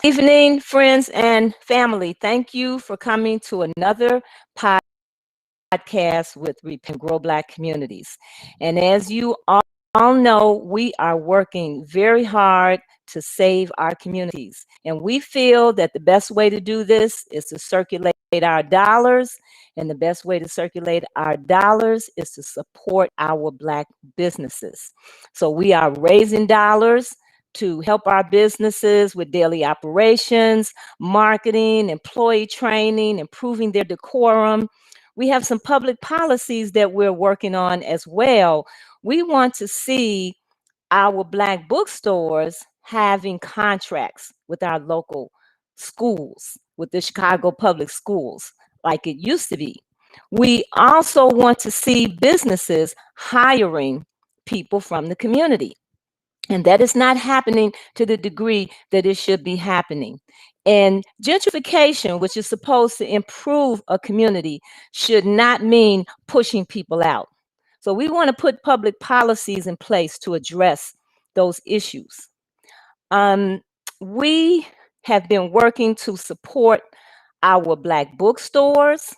Evening, friends and family. Thank you for coming to another podcast with Reap and Grow Black Communities. And as you all know, we are working very hard to save our communities. And we feel that the best way to do this is to circulate our dollars. And the best way to circulate our dollars is to support our Black businesses. So we are raising dollars to help our businesses with daily operations, marketing, employee training, improving their decorum. We have some public policies that we're working on as well. We want to see our Black bookstores having contracts with our local schools, with the Chicago Public Schools, like it used to be. We also want to see businesses hiring people from the community. And that is not happening to the degree that it should be happening. And gentrification, which is supposed to improve a community, should not mean pushing people out. So we want to put public policies in place to address those issues. Um, we have been working to support our Black bookstores.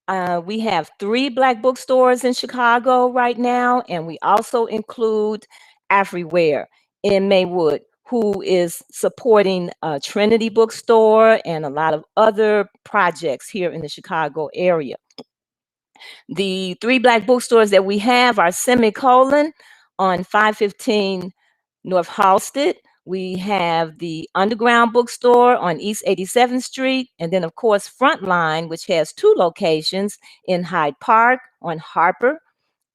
We have 3 Black bookstores in Chicago right now, and we also include Everywhere in Maywood, who is supporting Trinity Bookstore and a lot of other projects here in the Chicago area. The 3 Black bookstores that we have are Semicolon on 515 North Halsted. We have the Underground Bookstore on East 87th Street. And then, of course, Frontline, which has 2 locations in Hyde Park on Harper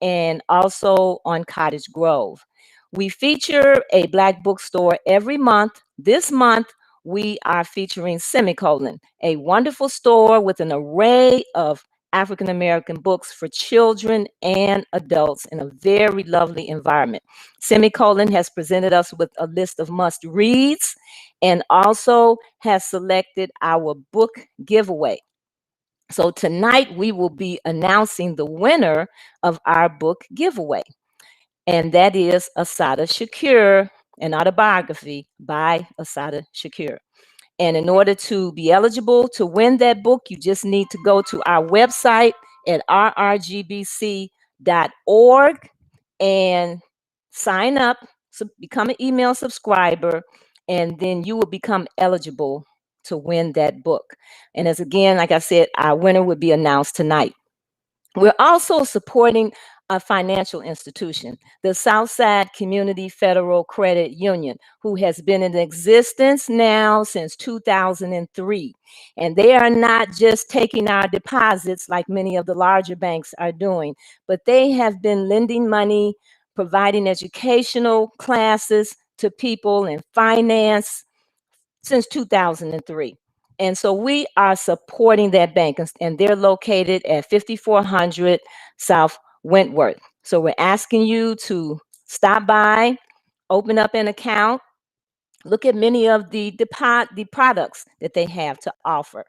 and also on Cottage Grove. We feature a Black bookstore every month. This month, we are featuring Semicolon, a wonderful store with an array of African American books for children and adults in a very lovely environment. Semicolon has presented us with a list of must reads and also has selected our book giveaway. So tonight we will be announcing the winner of our book giveaway, and that is Assata Shakur, an autobiography by Assata Shakur. And in order to be eligible to win that book, you just need to go to our website at rrgbc.org and sign up, become an email subscriber, and then you will become eligible to win that book. And as again, like I said, our winner would be announced tonight. We're also supporting a financial institution, the Southside Community Federal Credit Union, who has been in existence now since 2003. And they are not just taking our deposits like many of the larger banks are doing, but they have been lending money, providing educational classes to people in finance since 2003. And so we are supporting that bank, and they're located at 5400 South Wentworth. So we're asking you to stop by, open up an account, look at many of the products that they have to offer.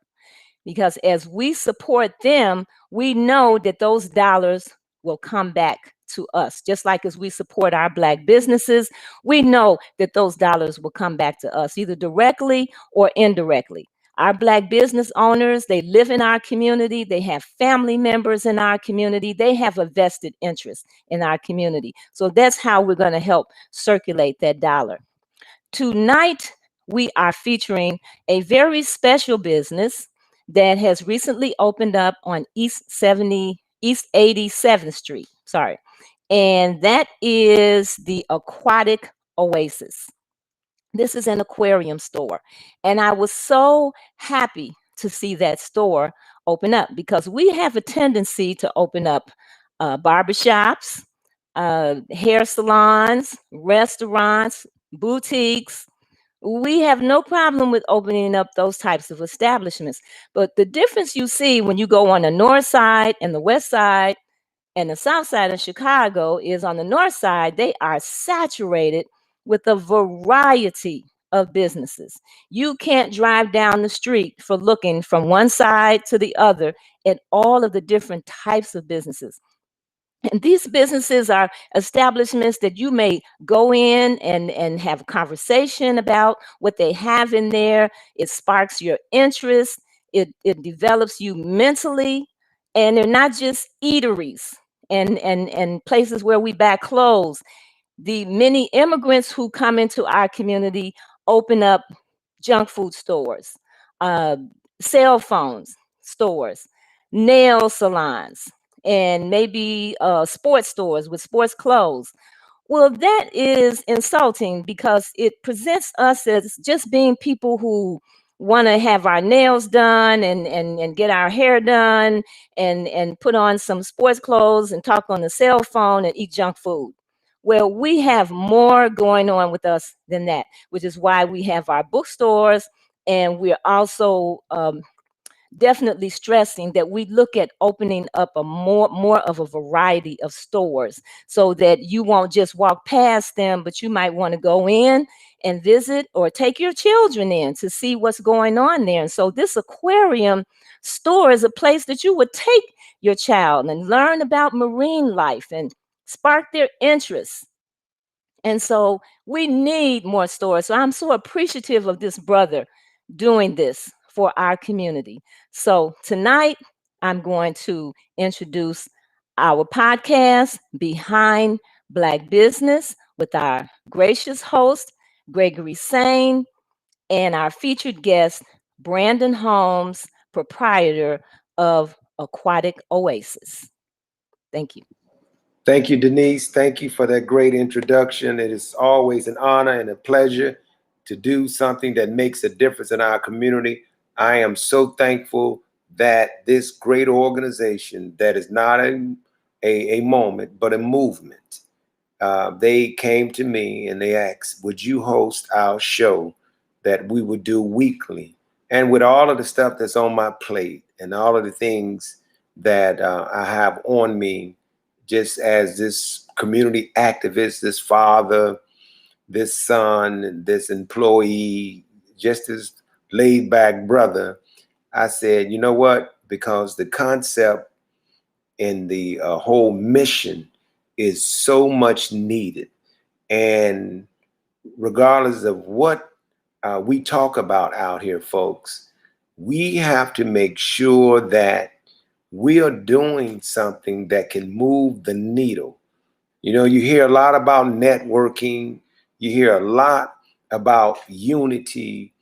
Because as we support them, we know that those dollars will come back to us. Just like as we support our Black businesses, we know that those dollars will come back to us, either directly or indirectly. Our Black business owners, they live in our community. They have family members in our community. They have a vested interest in our community. So that's how we're going to help circulate that dollar. Tonight, we are featuring a very special business that has recently opened up on East 87th Street. Sorry. And that is the Aquatic Oasis. This is an aquarium store. And I was so happy to see that store open up because we have a tendency to open up barbershops, hair salons, restaurants, boutiques. We have no problem with opening up those types of establishments. But the difference you see when you go on the north side and the west side and the south side of Chicago is on the north side, they are saturated with a variety of businesses. You can't drive down the street for looking from one side to the other at all of the different types of businesses. And these businesses are establishments that you may go in and have a conversation about what they have in there. It sparks your interest, it develops you mentally. And they're not just eateries and places where we buy clothes. The many immigrants who come into our community open up junk food stores, uh, cell phones stores, nail salons, and maybe sports stores with sports clothes. Well, that is insulting because it presents us as just being people who want to have our nails done and get our hair done and put on some sports clothes and talk on the cell phone and eat junk food. Well, we have more going on with us than that, which is why we have our bookstores, and we're also definitely stressing that we look at opening up a more of a variety of stores so that you won't just walk past them, but you might want to go in and visit or take your children in to see what's going on there. And so this aquarium store is a place that you would take your child and learn about marine life and spark their interest. And so we need more stores. So I'm so appreciative of this brother doing this for our community. So tonight, I'm going to introduce our podcast, Behind Black Business, with our gracious host, Gregory Sane, and our featured guest, Brandon Holmes, proprietor of Aquatic Oasis. Thank you. Thank you, Denise. Thank you for that great introduction. It is always an honor and a pleasure to do something that makes a difference in our community. I am so thankful that this great organization that is not a moment, but a movement, they came to me and they asked, would you host our show that we would do weekly? And with all of the stuff that's on my plate and all of the things that I have on me, just as this community activist, this father, this son, this employee, just this laid back brother, I said, you know what? Because the concept and the whole mission is so much needed. And regardless of what we talk about out here, folks, we have to make sure that we are doing something that can move the needle. You know, you hear a lot about networking, you hear a lot about unity,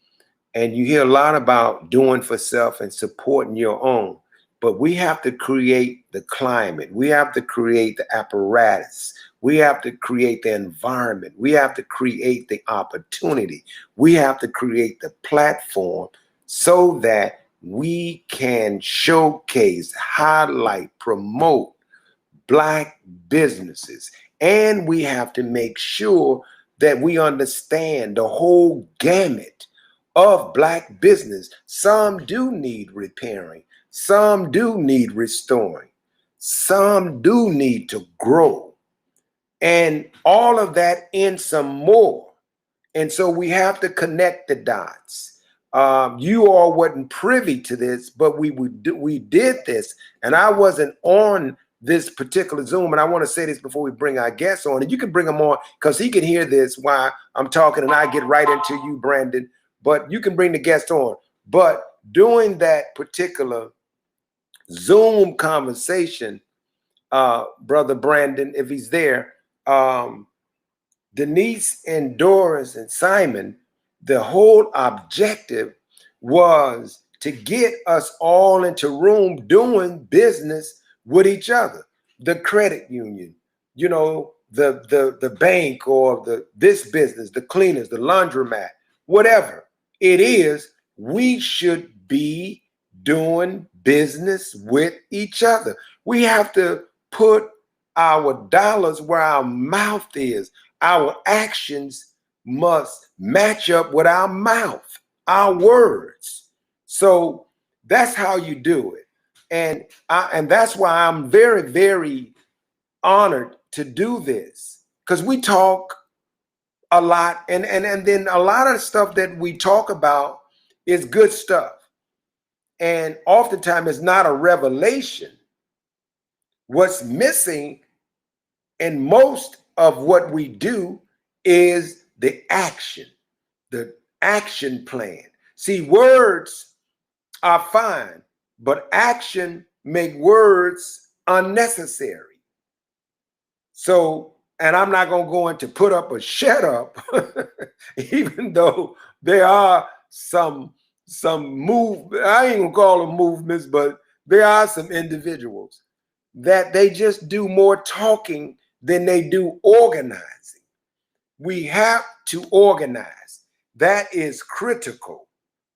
and you hear a lot about doing for self and supporting your own. But we have to create the climate. We have to create the apparatus. We have to create the environment. We have to create the opportunity. We have to create the platform so that we can showcase, highlight, promote Black businesses. And we have to make sure that we understand the whole gamut of Black business. Some do need repairing. Some do need restoring. Some do need to grow. And all of that and some more. And so we have to connect the dots. You all wasn't privy to this, but we did this. And I wasn't on this particular Zoom. And I want to say this before we bring our guests on. And you can bring them on because he can hear this while I'm talking and I get right into you, Brandon. But you can bring the guest on. But during that particular Zoom conversation, Brother Brandon, if he's there, Denise and Doris and Simon, the whole objective was to get us all into room doing business with each other. The credit union, you know, the bank or this business, the cleaners, the laundromat, whatever it is, we should be doing business with each other. We have to put our dollars where our mouth is. Our actions must match up with our mouth, our words. So that's how you do it. And that's why I'm very, very honored to do this, because we talk a lot, and then a lot of the stuff that we talk about is good stuff. And oftentimes it's not a revelation. What's missing in most of what we do is the action plan. See, words are fine, but action make words unnecessary. So, and I'm not going to go into put up or shut up, even though there are some move, I ain't gonna call them movements, but there are some individuals that they just do more talking than they do organizing. We have to organize. That is critical,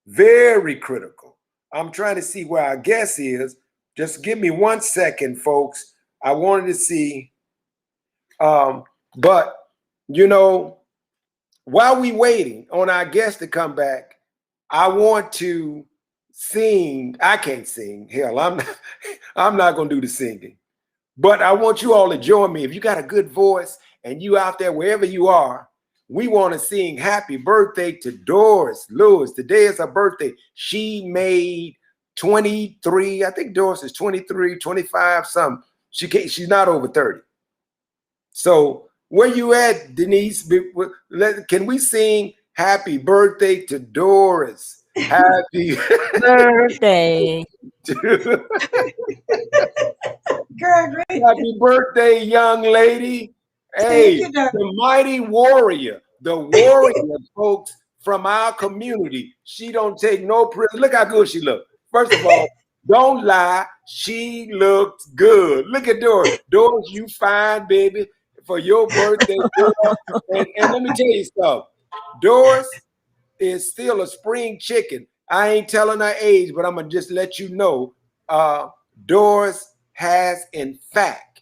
very critical. I'm trying to see where our guest is. Just give me 1 second, folks. I wanted to see. But, you know, while we waiting on our guest to come back, I want to sing. I can't sing. Hell, I'm not going to do the singing. But I want you all to join me. If you got a good voice and you out there, wherever you are, we want to sing happy birthday to Doris Lewis. Today is her birthday. She made 23. I think Doris is 23, 25, something. She's not over 30. So where you at, Denise? Can we sing happy birthday to Doris? Happy birthday. Happy birthday, young lady. Hey, the mighty warrior, the warrior, folks, from our community. She don't take no prisoners. Look how good she look. First of all, don't lie. She looks good. Look at Doris. Doris, you fine, baby, for your birthday. And let me tell you something. Doris is still a spring chicken. I ain't telling her age, but I'm going to just let you know. Doris has, in fact,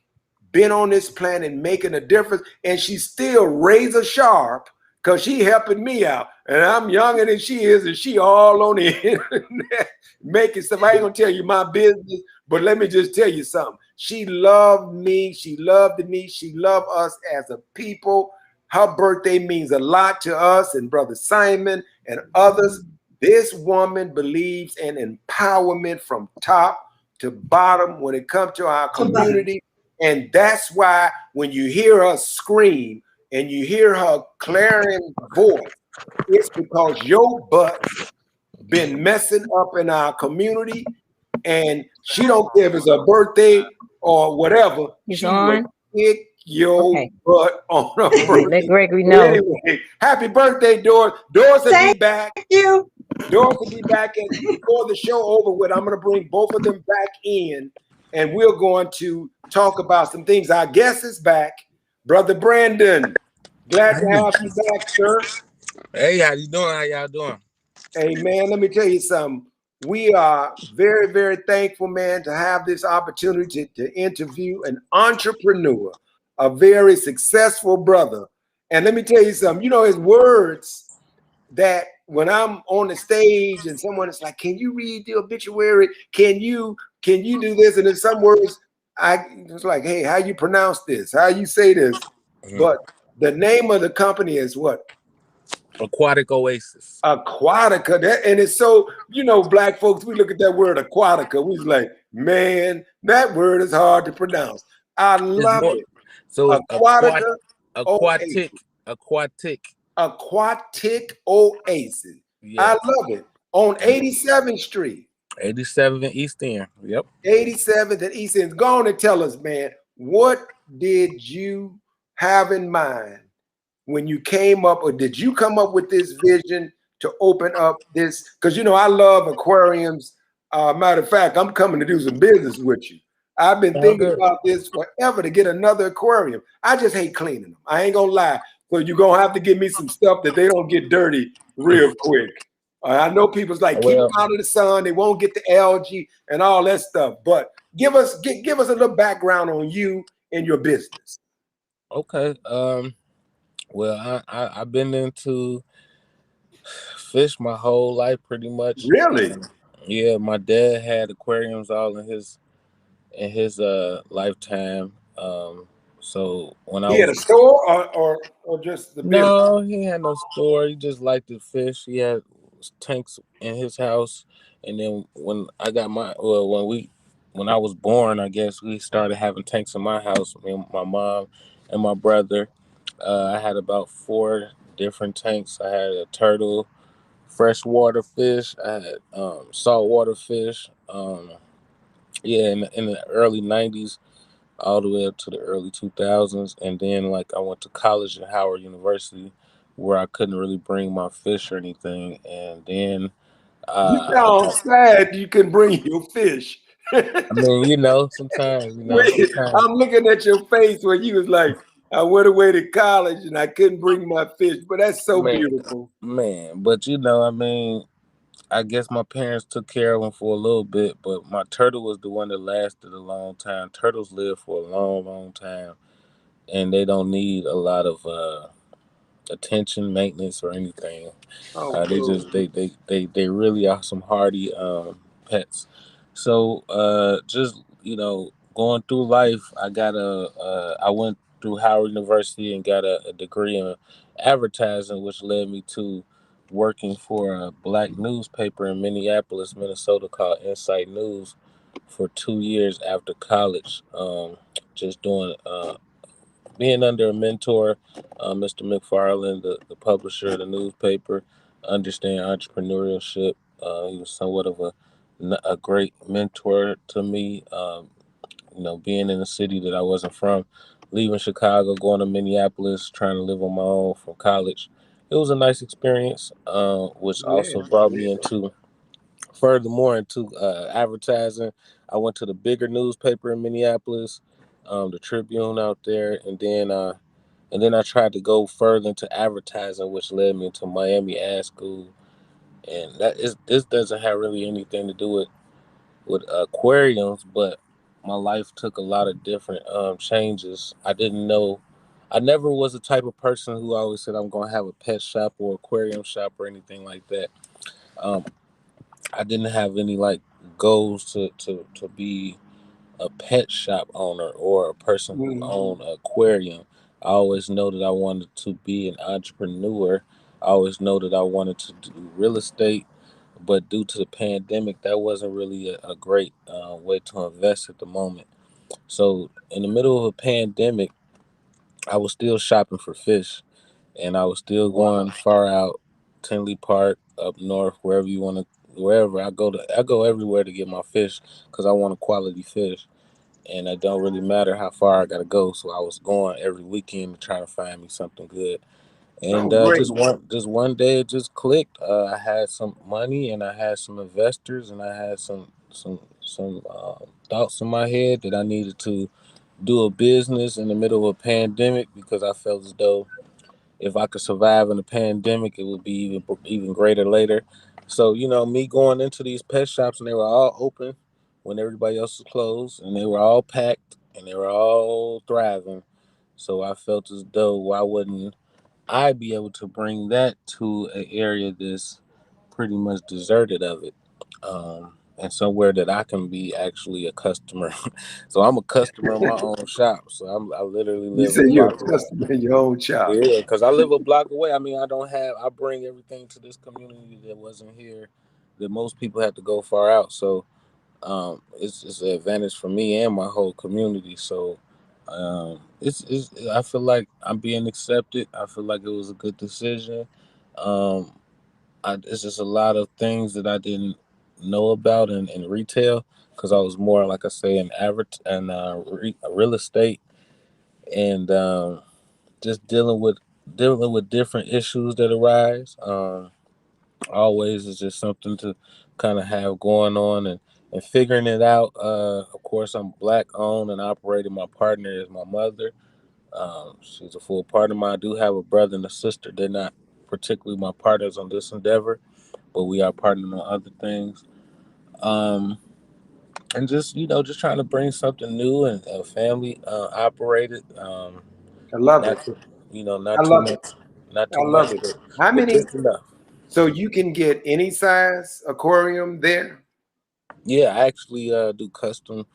been on this planet making a difference, and she's still razor sharp because she helping me out. And I'm younger than she is, and she all on the internet making stuff. I ain't going to tell you my business, but let me just tell you something. She loved me. She loved me. She loved us as a people. Her birthday means a lot to us and Brother Simon and others. This woman believes in empowerment from top to bottom when it comes to our community. And that's why when you hear her scream and you hear her clarion voice, it's because your butt been messing up in our community. And she don't care if it's her birthday or whatever. She's on. Kick your butt on her birthday. Let Gregory know. Anyway, happy birthday, Doris. Doris will be back. Thank you. Doris will be back, and before the show over with, I'm going to bring both of them back in, and we're going to talk about some things. Our guest is back, Brother Brandon. Glad to have you back, sir. Hey, how you doing? How y'all doing? Hey, man, let me tell you something. We are very, very thankful, man, to have this opportunity to interview an entrepreneur, a very successful brother. And let me tell you something. You know, his words that when I'm on the stage and someone is like, can you read the obituary? Can you do this? And in some words, I was like, hey, how you pronounce this? How you say this? But the name of the company is what? Aquatic Oasis. Aquatica. And it's so, you know, black folks, we look at that word Aquatica. We was like, man, that word is hard to pronounce. I love it. So Aquatica. Aquatic Oasis. Yes. I love it. On 87th Street. 87th and East End. Yep. 87th and East End. Go on and tell us, man, what did you have in mind when you came up, or did you come up with this vision to open up this? Because, you know, I love aquariums. Matter of fact, I'm coming to do some business with you. I've been thinking about this forever to get another aquarium. I just hate cleaning them. I ain't gonna lie. So you're gonna have to give me some stuff that they don't get dirty real quick. I know people's like, keep them out of the sun. They won't get the algae and all that stuff. But give us a little background on you in your business? Okay. Well, I've been into fish my whole life, pretty much. Really? Yeah, my dad had aquariums all in his lifetime. So when I He had was a store or just the business? no, he had no store. He just liked to fish. He had tanks in his house, and then when I got my well, when I was born, I guess we started having tanks in my house. Me and my mom and my brother. I had about four different tanks. I had a turtle, freshwater fish. I had saltwater fish. Yeah, in the early '90s all the way up to the early 2000s. And then, like, I went to college at Howard University where I couldn't really bring my fish or anything. And then, You I sound got, sad you can bring your fish. I mean, sometimes, Wait, I'm looking at your face where you was like, I went away to college and I couldn't bring my fish, but that's so man, beautiful. but I guess my parents took care of them for a little bit, but my turtle was the one that lasted a long time. Turtles live for a long, long time, and they don't need a lot of attention, maintenance, or anything. Oh, They cool. just they really are some hardy pets. So just going through life, I went through Howard University and got a degree in advertising, which led me to working for a black newspaper in Minneapolis, Minnesota called Insight News for 2 years after college. Just doing being under a mentor, Mr. McFarland, the publisher of the newspaper, understand entrepreneurship. He was somewhat of a great mentor to me. Being in a city that I wasn't from, leaving Chicago, going to Minneapolis, trying to live on my own from college. It was a nice experience, which Yeah. also brought me into furthermore into advertising. I went to the bigger newspaper in Minneapolis, the Tribune out there, and then I tried to go further into advertising, which led me to Miami Ad School. And this doesn't have really anything to do with aquariums, but my life took a lot of different changes. I didn't know. I never was the type of person who always said I'm going to have a pet shop or aquarium shop or anything like that. Um, I didn't have any like goals to be a pet shop owner or a person who Mhm. owned an aquarium. I always know that I wanted to be an entrepreneur. I always know that I wanted to do real estate, but due to the pandemic, that wasn't really a great way to invest at the moment. So, in the middle of a pandemic, I was still shopping for fish, and I was still Wow. going far out, Tinley Park, up north, wherever you want to, wherever I go everywhere to get my fish because I want a quality fish, and it don't really matter how far I gotta go. So I was going every weekend to try to find me something good. And Oh, great. just one day it just clicked. I had some money and I had some investors and I had some thoughts in my head that I needed to do a business in the middle of a pandemic because I felt as though if I could survive in a pandemic, it would be even greater later. So me going into these pet shops and they were all open when everybody else was closed, and they were all packed and they were all thriving. So I felt as though why wouldn't I be able to bring that to an area that's pretty much deserted of it, and somewhere that I can be actually a customer. So I'm a customer in my own shop. So I literally You live a said you're block a away. customer in your own shop. Yeah, because I live a block away. I mean, I bring everything to this community that wasn't here, that most people had to go far out. So it's an advantage for me and my whole community. So I feel like I'm being accepted. I feel like it was a good decision. Um, it's just a lot of things that I didn't know about in retail because I was more, like I say, in real estate and just dealing with different issues that arise. Always is just something to kind of have going on and figuring it out. Of course, I'm black owned and operated. My partner is my mother. She's a full partner. I do have a brother and a sister. They're not particularly my partners on this endeavor, but we are partnering on other things. Um, and just just trying to bring something new and family operated. I love it. Not too, not I too love it. much, not I too much, love it. How but many? just enough. So you can get any size aquarium there? Yeah, I actually do custom.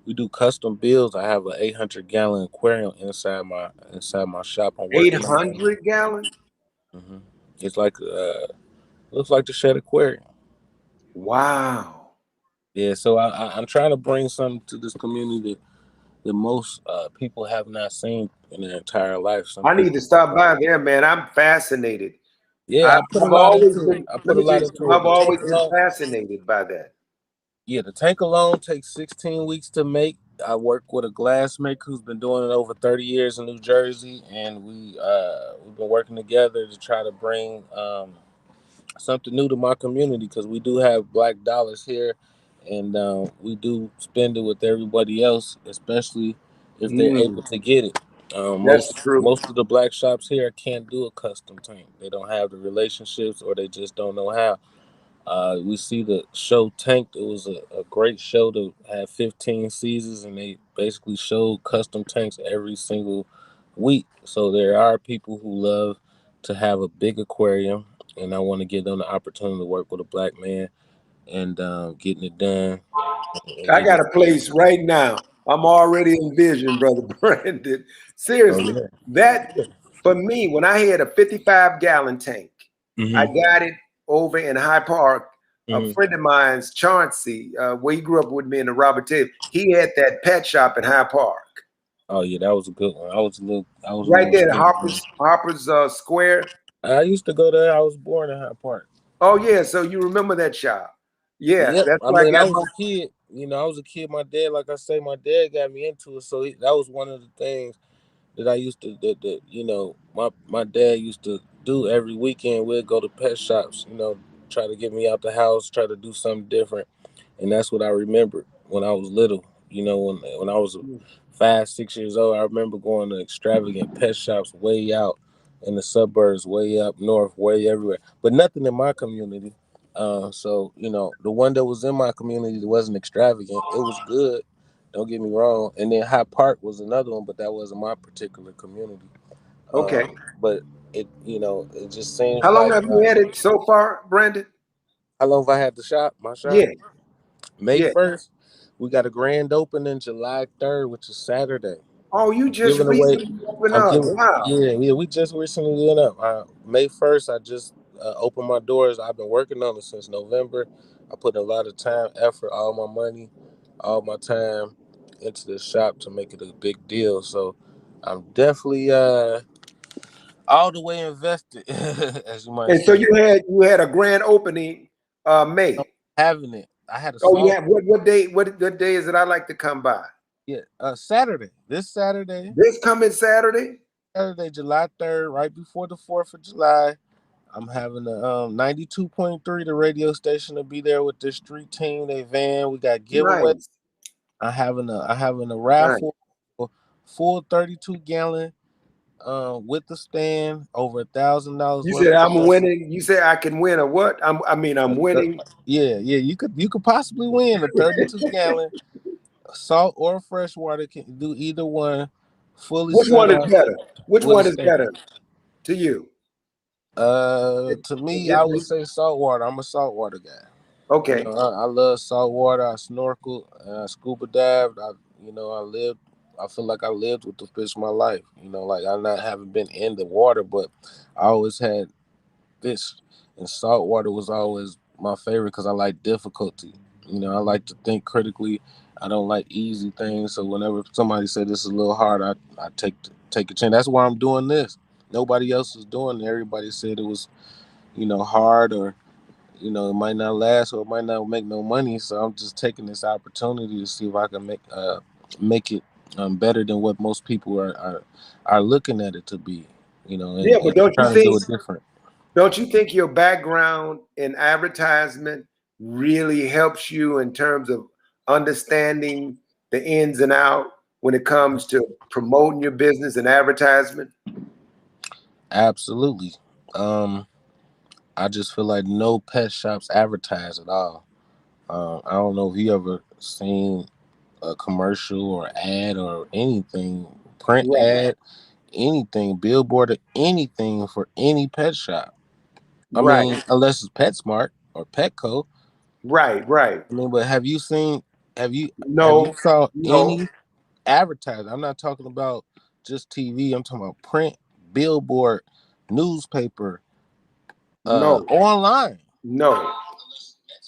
We do custom builds. I have an 800-gallon aquarium inside my shop. I'm working on it. 800 gallon? hmm It's like looks like the shed aquarium. Wow. Yeah, so I'm trying to bring something to this community that most people have not seen in their entire life. Some I need to people, stop by there, man. I'm fascinated. yeah, I put a I've lot always into it. been, I let put a me tell lot you into something. it. I've The tank always been alone, fascinated by that. yeah, the tank alone takes 16 weeks to make. I work with a glass maker who's been doing it over 30 years in New Jersey, and we've been working together to try to bring something new to my community because we do have black dollars here, and we do spend it with everybody else, especially if they're able Mm, to get it. that's true. Most of the black shops here can't do a custom tank. They don't have the relationships, or they just don't know how. We see the show Tanked. It was a great show to have 15 seasons, and they basically showed custom tanks every single week. So there are people who love to have a big aquarium, and I want to give them the opportunity to work with a black man and getting it done. And I they got just, a place right now. I'm already envisioning, Brother Brandon. oh Seriously, yeah, that for me, when I had a 55-gallon tank, I hmm got it over in High Park. A hmm friend of mine's, Chauncey, where he grew up with me in the Robert Taylor, he had that pet shop in High Park. oh yeah, that was a good one. I was a Right little there at skinny. Harper's Square. I used to go there. I was born in Hyde Park. Oh yeah, so you remember that shop? Yeah, Yep. that's I where I mean, I got was my. a kid. I was a kid. My dad, like I say, my dad got me into it. So that was one of the things that I used to, my dad used to do every weekend. We'd go to pet shops, try to get me out the house, try to do something different. And that's what I remembered when I was little. When I was 5, 6 years old, I remember going to extravagant pet shops way out in the suburbs, way up north, way everywhere, but nothing in my community. So the one that was in my community wasn't extravagant. It was good. Don't get me wrong. And then High Park was another one, but that wasn't my particular community. Okay. But it just seems How long like have you had it so far, Brandon? how long have I had the shop? My shop. Yeah, May yeah. 1st, we got a grand opening July 3rd, which is Saturday. Oh, you just Giving away, recently opened I'm up. giving, Wow. yeah, we just recently went up. May 1st, I just opened my doors. I've been working on it since November. I put a lot of time, effort, all my money, all my time into the shop to make it a big deal. So I'm definitely all the way invested, as you might And so say. you had a grand opening I'm May. having it. I had a Oh, you salt. have what day is it? I like to come by. Yeah, Saturday. This Saturday. This coming Saturday? Saturday, July 3rd, right before the 4th of July. I'm having the 92.3, the radio station, to be there with the street team, they van. We got giveaway. Nice. I having a Nice. raffle, full 32-gallon with the stand, over $1,000 You worth said of I'm stuff. winning. You said I can win a what? I'm winning. Yeah, yeah, you could possibly win a 32-gallon salt or freshwater. Can do either one, fully Which sent one is out better? Which with a one is stand. better to you? To me, I would say saltwater. I'm a saltwater guy. Okay. I love salt water. I snorkel, I scuba dived. I lived. I feel like I lived with the fish my life. Like I not haven't been in the water, but I always had fish, and salt water was always my favorite because I like difficulty. I like to think critically. I don't like easy things. So whenever somebody said this is a little hard, I take a chance. That's why I'm doing this. Nobody else is doing it. Everybody said it was hard, or it might not last, or it might not make no money. So I'm just taking this opportunity to see if I can make it better than what most people are looking at it to be. Yeah, And but don't you trying to do think it different. don't you think your background in advertisement really helps you in terms of understanding the ins and out when it comes to promoting your business and advertisement? Absolutely. I just feel like no pet shops advertise at all. I don't know if you ever seen a commercial or ad or anything, print Right, ad, anything, billboard or anything for any pet shop. I right, mean, unless it's PetSmart or Petco. right, right. I mean, but have you seen? Have you No, saw no, any advertising? I'm not talking about just TV. I'm talking about print, billboard, newspaper, no, online. no,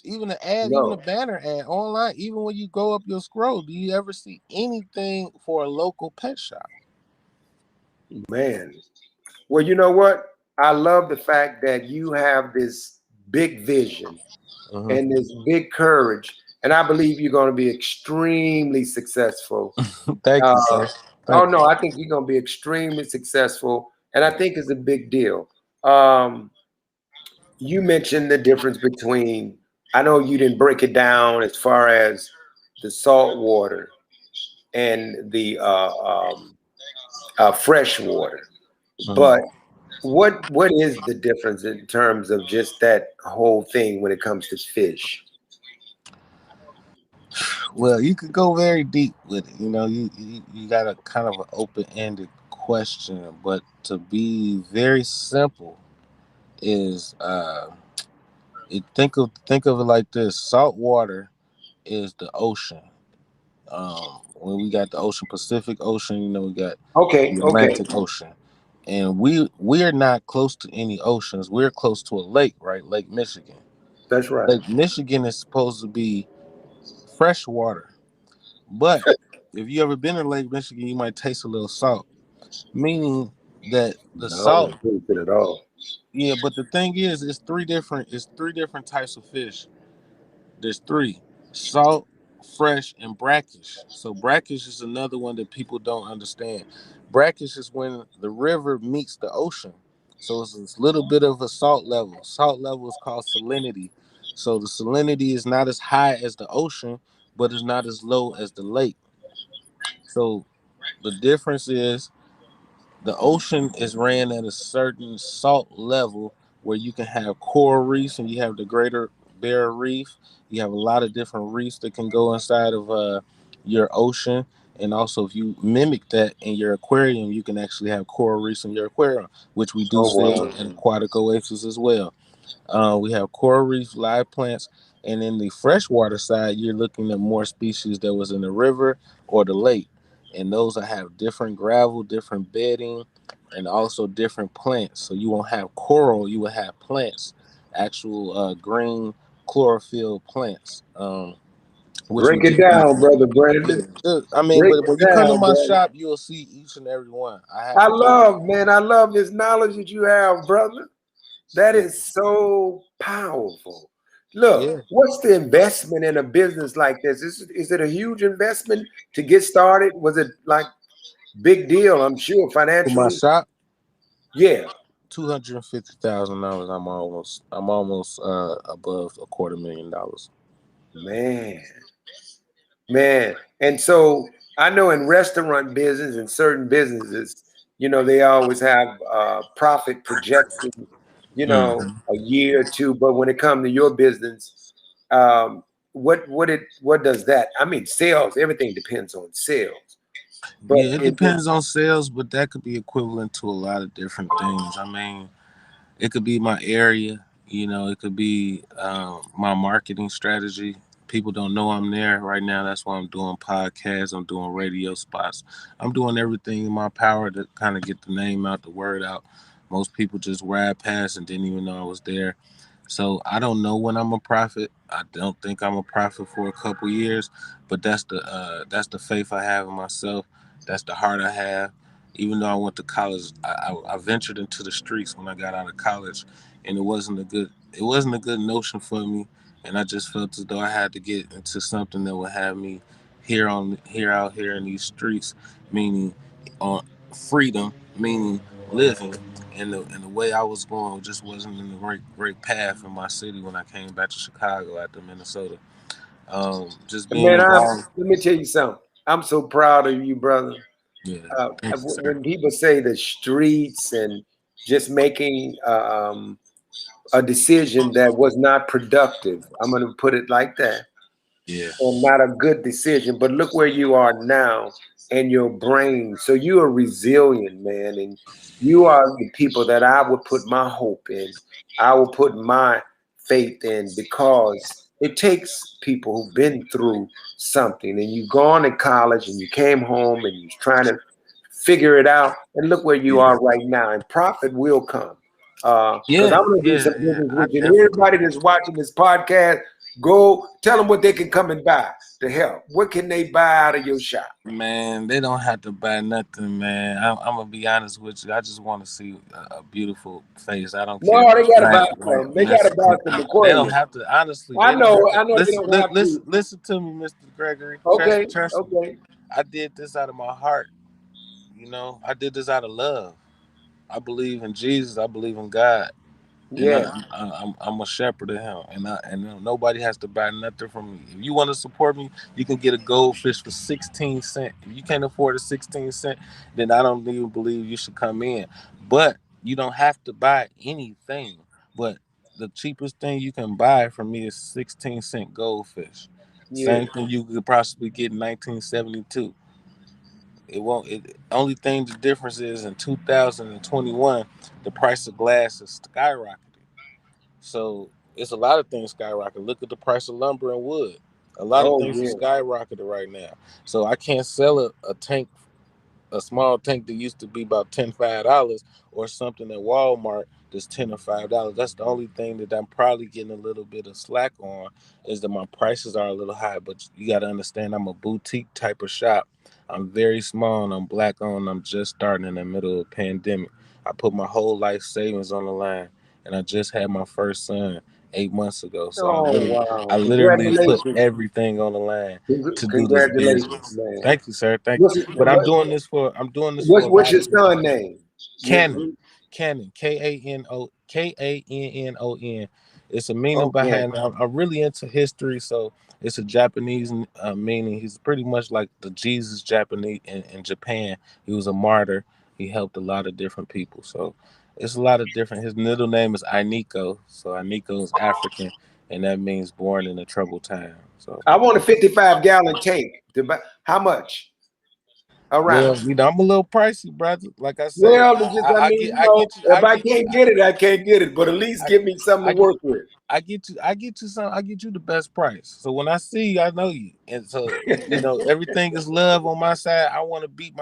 Even an ad, even a no, banner ad online. Even when you go up your scroll, do you ever see anything for a local pet shop? man. Well, you know what? I love the fact that you have this big vision Hmm. and this big courage, and I believe you're going to be extremely successful. Thank you, Uh, sir. oh Thank you. no, I think you're going to be extremely successful, and I think it's a big deal. Um, you mentioned the difference between. I know you didn't break it down as far as the salt water and the fresh water, but Mhm. what is the difference in terms of just that whole thing when it comes to fish? Well, you could go very deep with it. You got a kind of an open ended question, but to be very simple is think of it like this: salt water is the ocean. When we got the ocean, Pacific Ocean, we got Okay, the okay, Atlantic Ocean, and we're not close to any oceans. We're close to a lake, right? Lake Michigan. that's right. Lake Michigan is supposed to be fresh water, but if you ever been to Lake Michigan, you might taste a little salt, meaning that the No, I salt. don't taste it at all. Yeah, but the thing is, it's three different types of fish. There's three: salt, fresh, and brackish. So brackish is another one that people don't understand. Brackish is when the river meets the ocean. So it's this little bit of a salt level. Salt level is called salinity. So the salinity is not as high as the ocean, but it's not as low as the lake. So the difference is the ocean is ran at a certain salt level where you can have coral reefs and you have the greater barrier reef. You have a lot of different reefs that can go inside of your ocean. And also, if you mimic that in your aquarium, you can actually have coral reefs in your aquarium, which we do Oh sell wow. at Aquatic Oasis as well. We have coral reefs, live plants, and in the freshwater side, you're looking at more species that was in the river or the lake, and those that have different gravel, different bedding, and also different plants. So you won't have coral, you will have plants, actual green chlorophyll plants, which we Break it do. down, brother Yeah, Brandon. I mean, Break but when it you come to down, my brother. shop, you'll see each and every one. I have different. I love this knowledge that you have, brother. That is so powerful. Look, Yeah, what's the investment in a business like this? Is it a huge investment to get started? Was it like big deal? I'm sure for my financially. shop. Yeah, $250,000. I'm almost above $250,000. man, man. And so I know in restaurant business and certain businesses, they always have profit projections, Hmm. a year or two. But when it comes to your business, um, what does that? I mean, sales. Everything depends on sales. But Yeah, it depends on sales, but that could be equivalent to a lot of different things. I mean, it could be my area, it could be my marketing strategy. People don't know I'm there right now. That's why I'm doing podcasts, I'm doing radio spots, I'm doing everything in my power to kind of get the name out, the word out. Most people just ride past and didn't even know I was there. So I don't know when I'm a prophet. I don't think I'm a prophet for a couple years, but that's the faith I have in myself. That's the heart I have. Even though I went to college, I ventured into the streets when I got out of college, and it wasn't a good notion for me. And I just felt as though I had to get into something that would have me here out here in these streets, meaning on freedom, meaning living. And the way I was going just wasn't in the great path in my city when I came back to Chicago after Minnesota. Just being man, involved. let me tell you something. I'm so proud of you, brother. Yeah, thank you, sir. When people say the streets and just making a decision that was not productive. I'm going to put it like that, Yeah. and not a good decision. But look where you are now and your brain. So you are resilient, man, and you are the people that I would put my hope in. I will put my faith in, because it takes people who've been through something, and you've gone to college and you came home and you're trying to figure it out, and look where you Yeah. are right now, and profit will come. Because Yeah. I'm going to do Yeah. some Yeah. business I with you. And definitely. everybody that's watching this podcast, go tell them what they can come and buy to help. What can they buy out of your shop? Man, they don't have to buy nothing, man. I'm gonna be honest with you. I just want to see a beautiful face. I don't care. No, they got to buy Like, some. They got to listen, buy some they don't aquarium. have to. Honestly, I they don't have know. to. I know they Listen, don't have to. listen to me, Mr. Gregory. Okay. Trust me. Okay. I did this out of my heart. You know, I did this out of love. I believe in Jesus. I believe in God. And Yeah. I'm a shepherd of him, and nobody has to buy nothing from me. If you want to support me, you can get a goldfish for 16 cents. If you can't afford a 16 cent, then I don't even believe you should come in. But you don't have to buy anything. But the cheapest thing you can buy from me is 16 cent goldfish. Yeah. Same thing you could possibly get in 1972. It won't. It only thing the difference is in 2021, the price of glass is skyrocketed. So it's a lot of things skyrocketed. Look at the price of lumber and wood. A lot of Oh, things are yeah. skyrocketed right now. So I can't sell a tank, a small tank that used to be about $10 $5, or something at Walmart that's $10 or $5. That's the only thing that I'm probably getting a little bit of slack on, is that my prices are a little high. But you got to understand, I'm a boutique type of shop. I'm very small and I'm black owned. I'm just starting in the middle of a pandemic. I put my whole life savings on the line, and I just had my first son 8 months ago. So Oh, I wow. literally put Congratulations. everything on the line to do this Congratulations, business. man. Thank you, sir. Thank you. What's, But what, I'm doing this for a what's lot your of people. son name? Canon, Canon, Kannon. It's a meaning Okay. behind. I'm really into history, so it's a Japanese meaning. He's pretty much like the Jesus Japanese in Japan. He was a martyr. He helped a lot of different people. So it's a lot of different. His middle name is Ainiko, so Ainiko is African, and that means born in a troubled time. So, I want a 55-gallon tank. How much? Around. well, I'm a little pricey, brother. Like I said, Well, it's just, I mean, I if I get you, can't get it, I can't get it. But at least I, give me something I to get work with. I get you the best price. So when I see you, I know you. And so, everything is love on my side. I want to be,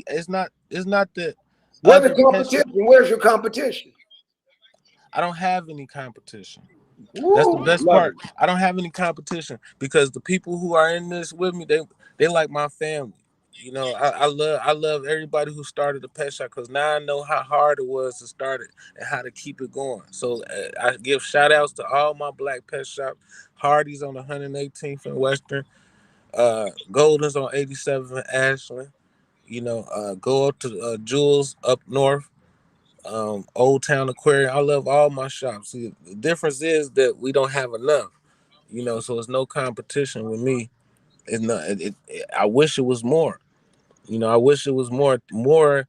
it's not that Where's the other pet shop. competition? Where's your competition? I don't have any competition. That's the Woo, best love part. it. I don't have any competition because the people who are in this with me, they like my family. I love everybody who started the pet shop, because now I know how hard it was to start it and how to keep it going. So I give shout outs to all my black pet shops. Hardy's on 118th and Western, Golden's on 87th and Ashland. Go up to Jules up north, Old Town Aquarium. I love all my shops. See, the difference is that we don't have enough. So it's no competition with me. It's not. I wish it was more. I wish it was more,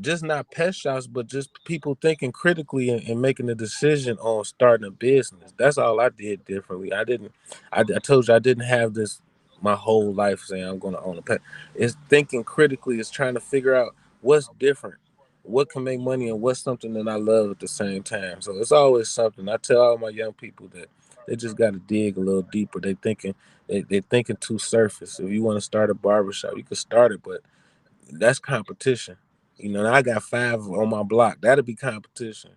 just not pet shops, but just people thinking critically and making a decision on starting a business. That's all I did differently. I didn't. I told you I didn't have this my whole life saying I'm going to own a pet. It's thinking critically. It's trying to figure out what's different, what can make money, and what's something that I love at the same time. So it's always something. I tell all my young people that they just got to dig a little deeper. They thinking too surface. If you want to start a barbershop, you can start it, but that's competition. And I got 5 on my block. That'll be competition.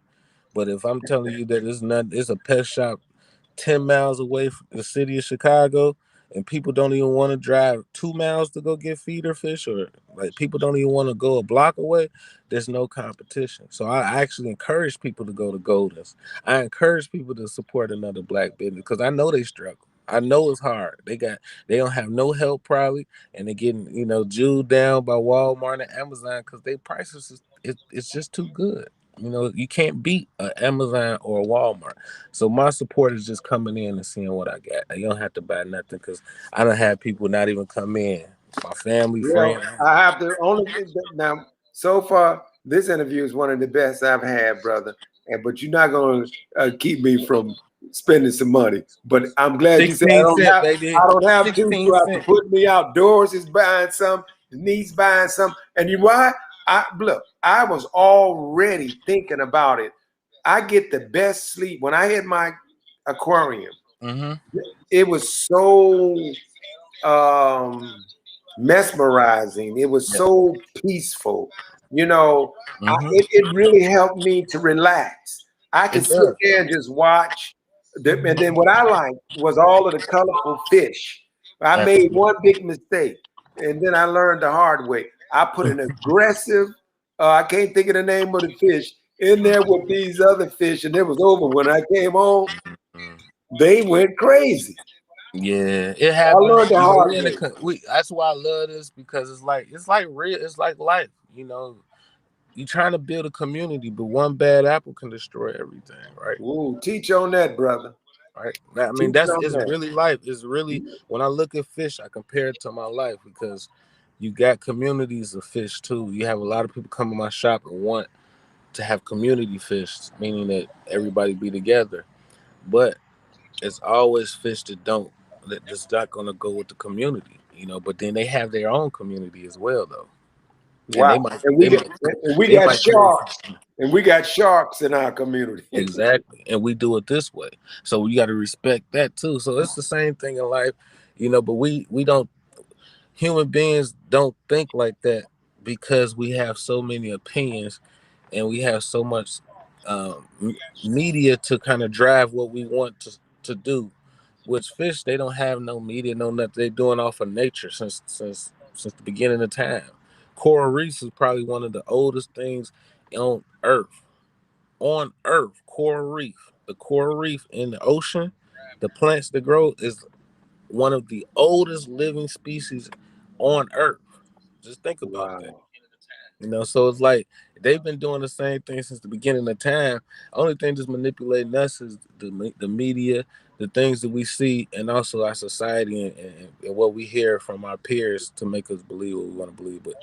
But if I'm telling you that it's a pet shop 10 miles away from the city of Chicago, and people don't even want to drive 2 miles to go get feeder fish, or like people don't even want to go a block away, there's no competition. So I actually encourage people to go to Goldens. I encourage people to support another black business, because I know they struggle. I know it's hard. They don't have no help probably, and they're getting jewed down by Walmart and Amazon because they prices it's just too good. You can't beat a Amazon or a Walmart. So my support is just coming in and seeing what I got. You don't have to buy nothing, because I don't have people not even come in. My family, Well, friends. I have to only now. So far, this interview is one of the best I've had, brother. and but you're not gonna keep me from spending some money. But I'm glad you said 16 cent, baby. I don't have to. 16 You have to cent. put me outdoors. Is buying some. The niece buying some. And you know why? I look. I was already thinking about it. I get the best sleep when I hit my aquarium. Mm-hmm. It was so um mesmerizing. It was Yeah. so peaceful. You know, Mm-hmm. it really helped me to relax. I could It sit does. there and just watch. And then what I liked was all of the colorful fish. I made Absolutely. one big mistake, and then I learned the hard way. I put an aggressive, I can't think of the name of the fish, in there with these other fish, and it was over. When I came home, Mm. they went crazy. Yeah, it I happens. learned the You know, hard we in way. we. That's why I love this because it's like real. It's like life. You know, you trying to build a community, but one bad apple can destroy everything. Right. Ooh, teach on that, brother. Right. I mean, Teach that's on it's that. really life. It's really when I look at fish, I compare it to my life because you got communities of fish too. You have a lot of people come to my shop and want to have community fish, meaning that everybody be together. But it's always fish that's not gonna go with the community, you know. But then they have their own community as well, though, and Wow. And we got and we they got might create sharks. And we got sharks in our community. exactly, and we do it this way. So you got to respect that too. So it's the same thing in life, you know. But we don't human beings don't think like that because we have so many opinions and we have so much media to kind of drive what we want to do. With fish, they don't have no media, no nothing. They're doing off of nature since the beginning of time. Coral reefs is probably one of the oldest things on Earth. On Earth, coral reef. The coral reef in the ocean, the plants that grow is one of the oldest living species on Earth. Just think about that. Wow. You know, so it's like they've been doing the same thing since the beginning of time. Only thing just manipulating us is the media, the things that we see, and also our society and what we hear from our peers to make us believe what we want to believe. But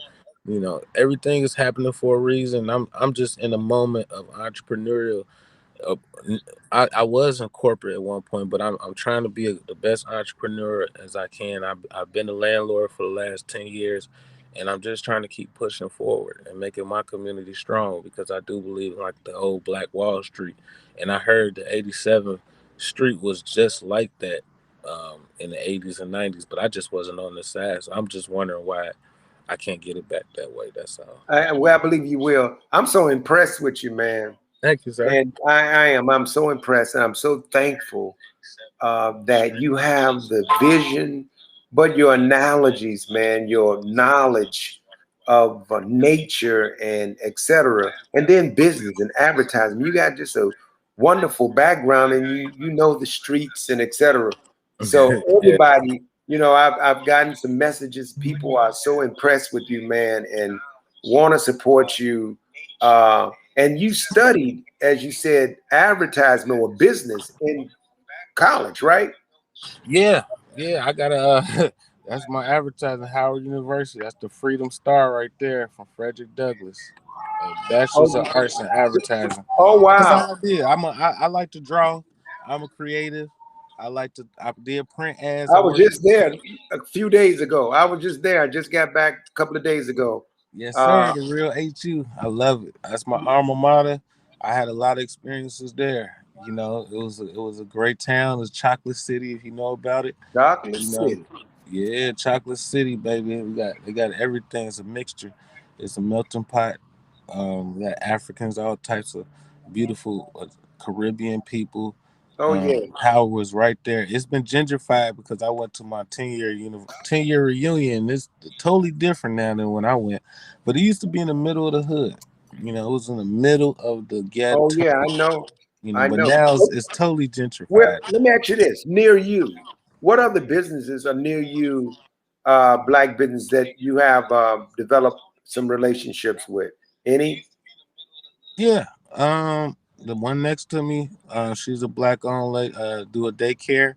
you know, everything is happening for a reason. I'm just in a moment of entrepreneurial uh, I was in corporate at one point, but I'm trying to be the best entrepreneur as I can. I've been a landlord for the last 10 years, and I'm just trying to keep pushing forward and making my community strong because I do believe in like the old Black Wall Street. And I heard the 87th Street was just like that in the 80s and 90s, but I just wasn't on the side. So I'm just wondering why I can't get it back that way. That's all. Well, I believe you will. I'm so impressed with you, man. Thank you, sir. And I am. I'm so impressed, and I'm so thankful that you have the vision, but your analogies, man, your knowledge of nature and etc., and then business and advertising. You got just a wonderful background, and you know the streets and etc. So Yeah. everybody, I've gotten some messages. People are so impressed with you, man, and want to support you. And you studied, as you said, advertisement or business in college, right? Yeah, yeah, I got a. That's my advertising, Howard University. That's the Freedom Star right there from Frederick Douglass, a Bachelor's of Oh, Arts in Advertising. oh That's wow. all I did. I like to draw. I'm a creative. I did print ads. I I was worked. just there a few days ago. I was just there. I just got back a couple of days ago. Yes, Uh, sir. The real HU. I love it. That's my alma mater. I had a lot of experiences there. You know, it was a great town. It's Chocolate City, if you know about it. Chocolate You know, City. yeah, Chocolate City, baby. They got everything. It's a mixture. It's a melting pot. We got Africans, all types of beautiful Caribbean people. Oh yeah. Howard was right there. It's been gentrified because I went to my 10-year reunion. It's totally different now than when I went. But it used to be in the middle of the hood. You know, it was in the middle of the Oh ghetto. yeah. I know. You know, I but know. now it's totally Well, gentrified. let me ask you this: near you, what other businesses are near you? Black business that you have developed some relationships with? Any? Yeah. The one next to me, she's a black owned lady, do a daycare.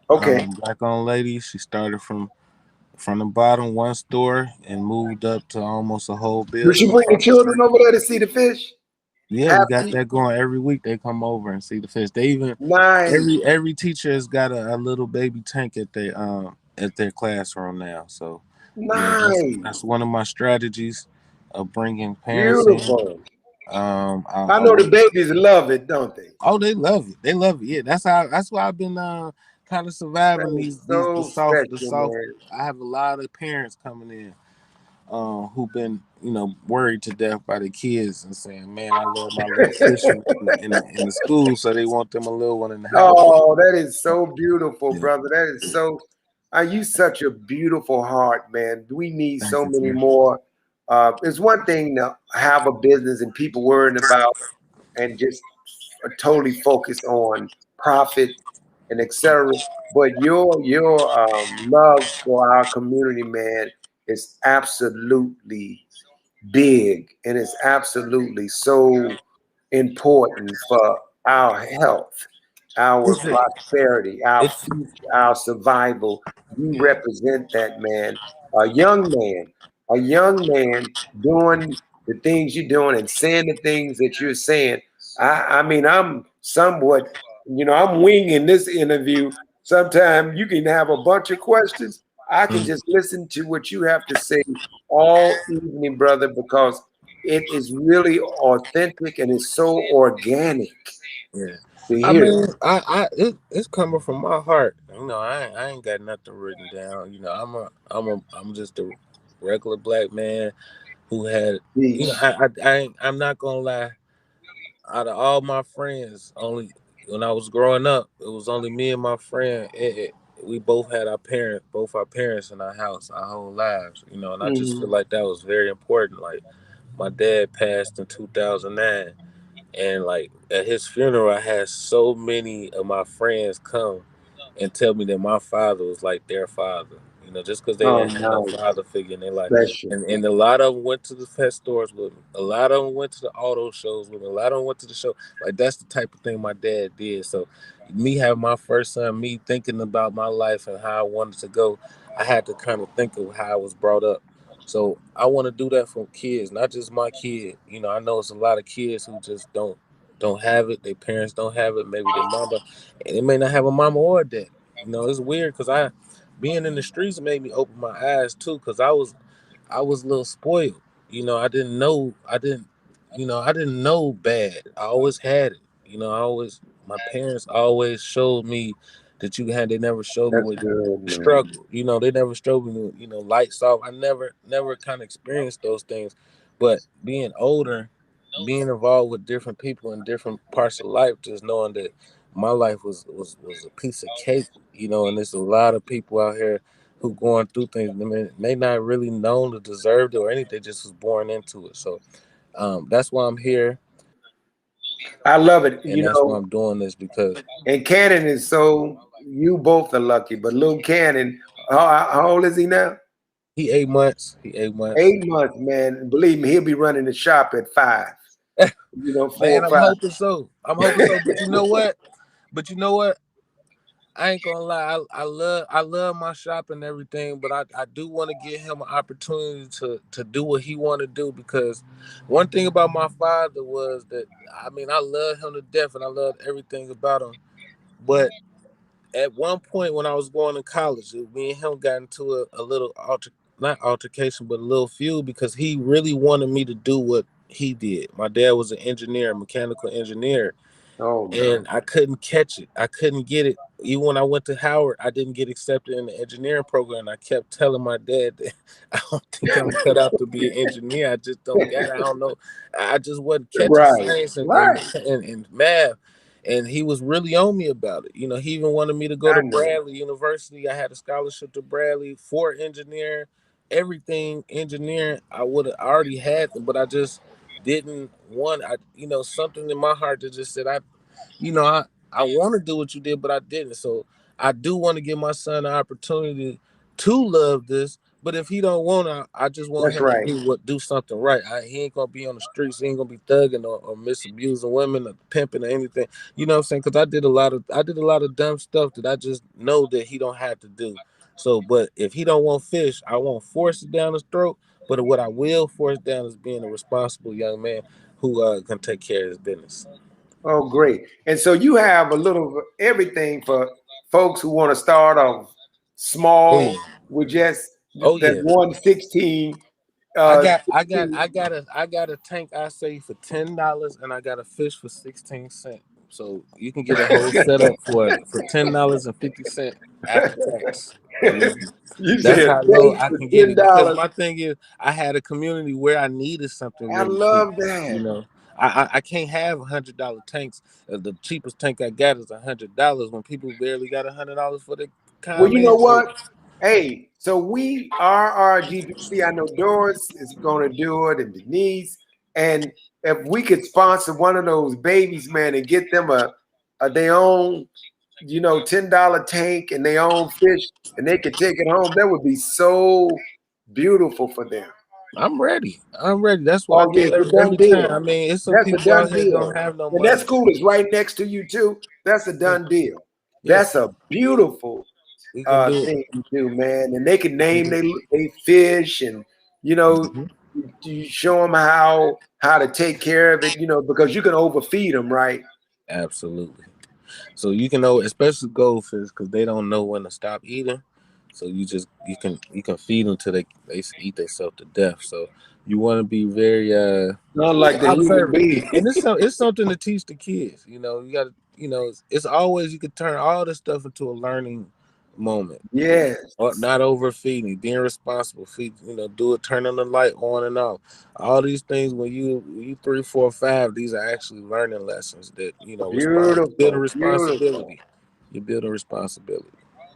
Okay. Black owned lady. She started from the bottom, one store, and moved up to almost a whole Does she building bring the across the children street. over there to see the fish? Yeah, we got Happy, that going every week. They come over and see the fish. They even nice, every teacher has got a little baby tank at their classroom now. So yeah, that's nice, one of my strategies of bringing parents in. beautiful. I I know the want. babies love it, don't they? Oh, they love it. They love it. Yeah, that's why I've been kind of That surviving is these so the special, soft. man. I have a lot of parents coming in who've been worried to death by the kids and saying, "Man, I love my little fisher in the school, so they want them a little one in the house." Oh, that is so beautiful, Yeah, brother. That is so. You such a beautiful heart, man. We need thank so you, many sir. more. It's one thing to have a business and people worrying about and just totally focused on profit and etc. But your love for our community, man, is absolutely big and it's absolutely so important for our health, our It's a, prosperity, our it's future, our survival. You yeah. represent that, man. A young man, a young man doing the things you're doing and saying the things that you're saying. I mean, I'm somewhat, I'm winging this interview. Sometimes you can have a bunch of questions. I can Mm, just listen to what you have to say all evening, brother, because it is really authentic and it's so organic yeah. to I hear. mean, it's coming from my heart. I ain't got nothing written down. I'm just a regular black man who had, Peace. I'm not gonna lie. Out of all my friends, only when I was growing up, it was only me and my friend. We both had both our parents in our house our whole lives, and I just feel Mhm. like that was very important. Like my dad passed in 2009, and like at his funeral, I had so many of my friends come and tell me that my father was like their father. Just because they Oh, didn't have no nice. father figure in their life. Special. And a lot of them went to the pet stores with me. A lot of them went to the auto shows with me. A lot of them went to the show. Like that's the type of thing my dad did. So me having my first son, me thinking about my life and how I wanted to go, I had to kind of think of how I was brought up. So I want to do that for kids, not just my kid. I know it's a lot of kids who just don't have it. Their parents don't have it. Maybe their mama, and they may not have a mama or a dad. It's weird because I being in the streets made me open my eyes too. Because I was a little spoiled. I didn't know bad. I always had it. I always my parents always showed me that you had. They never showed me That's what good, the man. struggle. They never showed me lights off. I never kind of experienced those things. But being older, being involved with different people in different parts of life, just knowing that my life was a piece of cake, and there's a lot of people out here who going through things may not really known to deserve it or anything, just was born into it. So that's why I'm here, I love it. and that's why I'm doing this because And Cannon is so, you both are lucky, but little Cannon, how old is he now? he 8 months. He 8 months. 8 months, man. Believe me, he'll be running the shop at 5, Man, 4 or I'm 5. hoping so. I'm hoping so. But you know what? But you know what? I ain't gonna lie. I love my shop and everything, but I do want to give him an opportunity to do what he want to do because one thing about my father was that I love him to death and I love everything about him. But at one point when I was going to college, me and him got into a little not altercation, but a little feud because he really wanted me to do what he did. My dad was an engineer, mechanical engineer, Oh, no. and I couldn't catch it. I couldn't get it. Even when I went to Howard, I didn't get accepted in the engineering program. I kept telling my dad that I don't think I'm cut out to be an engineer. I just don't get it. I don't know. I just wasn't catching Right, science right. and math. And he was really on me about it. He even wanted me to go I to know. Bradley University. I had a scholarship to Bradley for engineering. Everything engineering, I would have already had them, but I just didn't want. Something in my heart that just said you know, I want to do what you did, but I didn't. So I do want to give my son an opportunity to love this. But if he don't want to, I just want That's him to right. do something right. He ain't gonna be on the streets. He ain't gonna be thugging or misabusing women or pimping or anything. You know what I'm saying? Because I did a lot of dumb stuff that I just know that he don't have to do. So, but if he don't want fish, I won't force it down his throat. But what I will force down is being a responsible young man. who can take care of his business. Oh, great. And so you have a little of everything for folks who want to start off Oh small yeah. with just Oh that yeah. 116. I got I got 16. I got a I got a tank I say for $10, and I got a fish for 16 cents. So you can get a whole setup for $10.50 after tax. You know, You that's said how low thanks I for can get it, because $10. my thing is I had a community where I needed something I really cheap. love You that. know, I can't have $100 tanks. The cheapest tank I got is $100 when people barely got $100 for the Well, you know comment. So what? Hey, so we are RGBC. I know Doris is going to do it, and Denise. And if we could sponsor one of those babies, man, and get them a their own, $10 tank and their own fish, and they could take it home, that would be so beautiful for them. I'm ready. I'm ready. That's what I Oh yeah, do it's a done every time. I deal. mean, it's some That's a people done out here deal. don't have no And that money. school is right next to you too. That's a Yeah, done deal. yeah, That's a beautiful we can do it. thing to do, man. And they can We can name do it. they fish, and you know, Mhm. you show them how to take care of it. Because you can overfeed them, right? Absolutely. So you can know, especially goldfish, because they don't know when to stop eating. So you can feed them till they eat themselves to death. So you want to be very Not like the human observant, being. and it's something to teach the kids. You got to it's always, you can turn all this stuff into a learning moment. Yes, Not overfeeding, being responsible, feed, do it, turning the light on and off. All these things, when you 3, 4, 5, these are actually learning lessons that build a beautiful, beautiful. responsibility. You build a responsibility.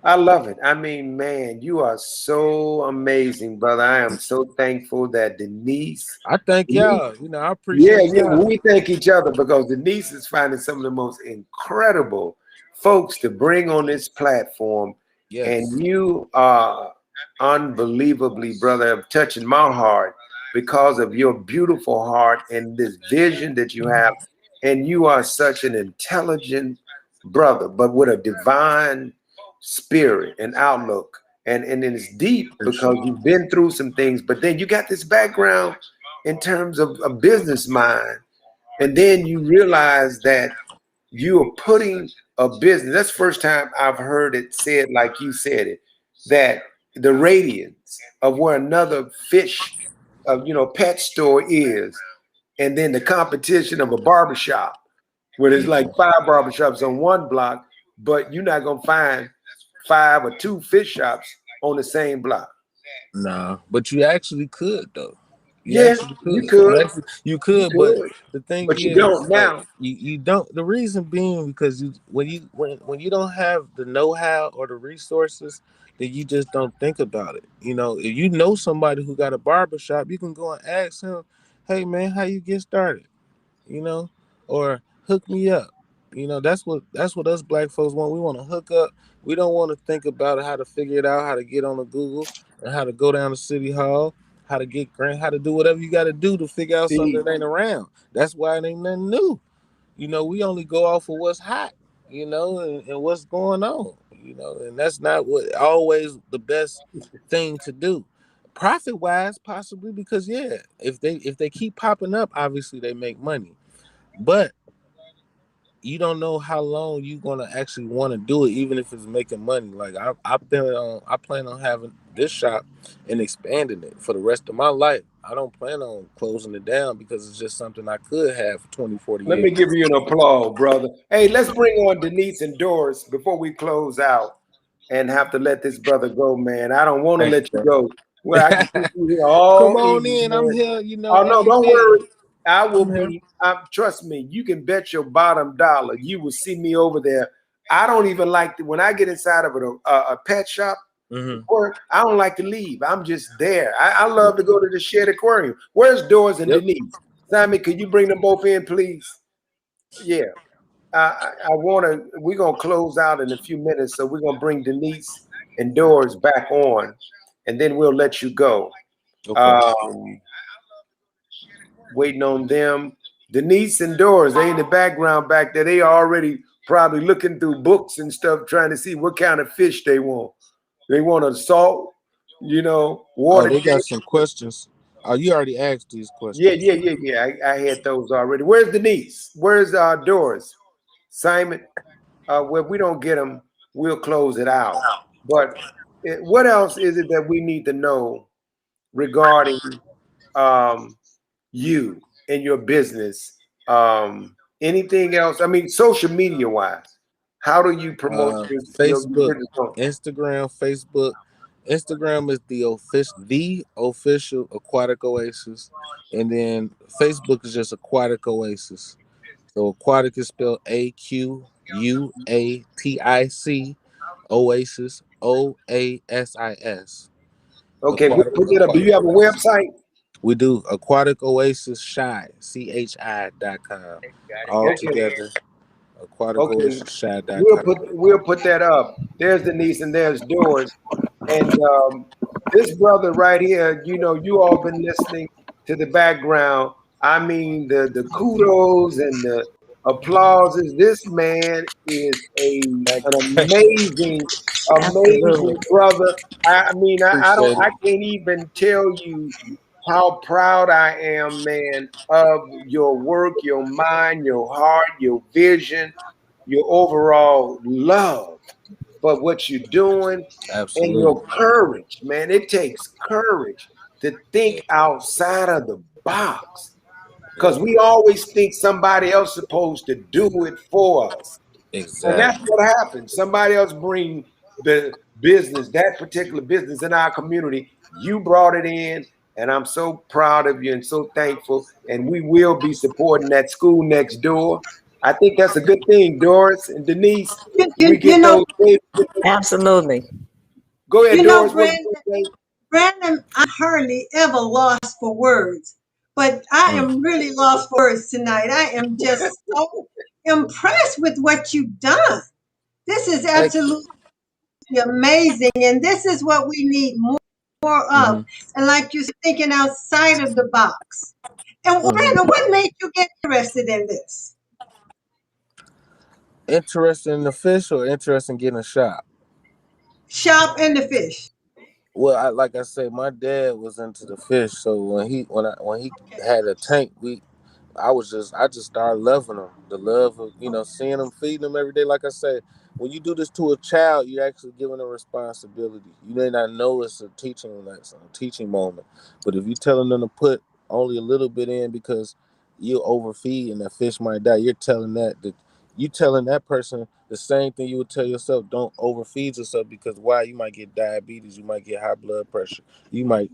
I love it. I mean, man, you are so amazing, brother. I am so thankful that Denise. I thank Denise y'all. I Yeah, appreciate yeah. y'all. We thank each other because Denise is finding some of the most incredible folks to bring on this platform. Yes. And you are unbelievably, brother, touching my heart because of your beautiful heart and this vision that you have. And you are such an intelligent brother, but with a divine spirit and outlook. And it's deep because Appreciate it. you've been through some things, but then you got this background in terms of a business mind. And then you realize that you are putting a business. That's the first time I've heard it said like you said it, that the radiance of where another fish, pet store is, and then the competition of a barbershop, where there's like Yeah. 5 barbershops on one block, but you're not gonna find 5 or 2 fish shops on the same block. Nah, but you actually could though. You Yeah, actually you could. could, You you could, but could, the thing but you is, don't now. you don't. The reason being because when you don't have the know how or the resources, then you just don't think about it. If you know somebody who got a barber shop, you can go and ask him, "Hey man, how you get started?" you know, or hook me up. That's what us black folks want. We want to hook up. We don't want to think about how to figure it out, how to get on the Google, and how to go down to City Hall, how to get grant, how to do whatever you got to do to figure out something See, that ain't around. That's why it ain't nothing new. We only go off of what's hot, and what's going on, and that's not what always the best thing to do. Profit wise, possibly, because yeah, if they keep popping up, obviously they make money. But you don't know how long you're gonna actually want to do it, even if it's making money. Like I plan on having this shop and expanding it for the rest of my life. I don't plan on closing it down because it's just something I could have for 20, 40 let me years. give you an applause, brother. Hey, let's bring on Denise and Doris before we close out and have to let this brother go, man. I don't want to Thank let you you, go. Well, I can keep brother. you here Come all on evening, in. I'm man. here, Oh no, every don't day. worry. I will I'm here. be. Trust me. You can bet your bottom dollar you will see me over there. I don't even like when I get inside of a pet shop. Hmm. Or I don't like to leave. I'm just there. I love to go to the shared aquarium. Where's Doris and Yep. Denise? Sammy, could you bring them both in, please? Yeah. I want to. We're gonna close out in a few minutes, so we're gonna bring Denise and Doris back on, and then we'll let you go. Okay. Um, Waiting on them. Denise and Doris, they in the background back there. They already probably looking through books and stuff, trying to see what kind of fish they want. They want a salt, Oh, water they got tank. some questions. Oh, you already asked these Yeah, questions. yeah, yeah, yeah. I had those already. Where's Denise? Where's Doris? Simon? Well, if we don't get them, we'll close it out. But what else is it that we need to know regarding um, you and your business? Anything else? I mean, social media wise, how do you promote your Facebook, business? Instagram, Facebook. Instagram is the official Aquatic Oasis, and then Facebook is just Aquatic Oasis. So Aquatic is spelled Aquatic, Oasis Oasis. Okay, we'll Aquatic put that up. Do you Aquatic have a Oasis. website? We do Aquatic Oasis CHI.com. All Okay, together. Aquatic okay. Oasis Shy.com. We'll put that up. There's Denise and there's Doris. And this brother right here, you all been listening to the background. I mean, the kudos and the applauses. This man is Thank an you. amazing, Absolutely. amazing brother. I mean, Appreciate I it. can't even tell you how proud I am, man, of your work, your mind, your heart, your vision, your overall love for what you're doing, and your Absolutely. courage, man. It takes courage to Yeah. think outside of the box because Yeah. we always think somebody else is supposed to do it for us. And that's Exactly. what happens. Somebody else bring the business, that particular business in our community. You brought it in, and I'm so proud of you and so thankful. And we will be supporting that school next door. I think that's a good thing, Doris and Denise. We You get know, those kids. Absolutely. Go ahead, you know, Doris. What Brandon, you say? Brandon, I hardly ever lost for words, but I Mm. am really lost for words tonight. I am just so impressed with what you've done. This is Thank you. absolutely amazing, and this is what we need more Hmm. of. And like you said, thinking outside of the box. And Hmm. Brandon, what made you get interested in this? Interested in the fish or interested in getting a shot? Shop and the fish. Well, like I say, my dad was into the fish, so when he had a tank, I just started loving them. The love of seeing them, feeding them every day. Like I said, when you do this to a child, you're actually giving them responsibility. You may not know it's a teaching lesson, a teaching moment, but if you're telling them to put only a little bit in because you overfeed and that fish might die, you telling that person the same thing you would tell yourself. Don't overfeed yourself because why? You might get diabetes, you might get high blood pressure, you might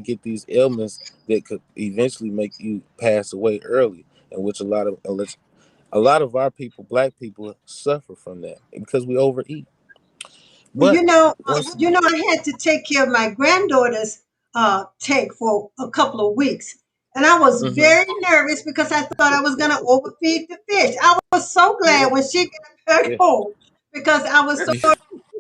get these ailments that could eventually make you pass away early, and which a lot of our people, black people, suffer from that because we overeat. Well, But once I had to take care of my granddaughter's tank for a couple of weeks. And I was Mhm. very nervous because I thought I was going to overfeed the fish. I was so Yeah, glad when she got back yeah. home because I was so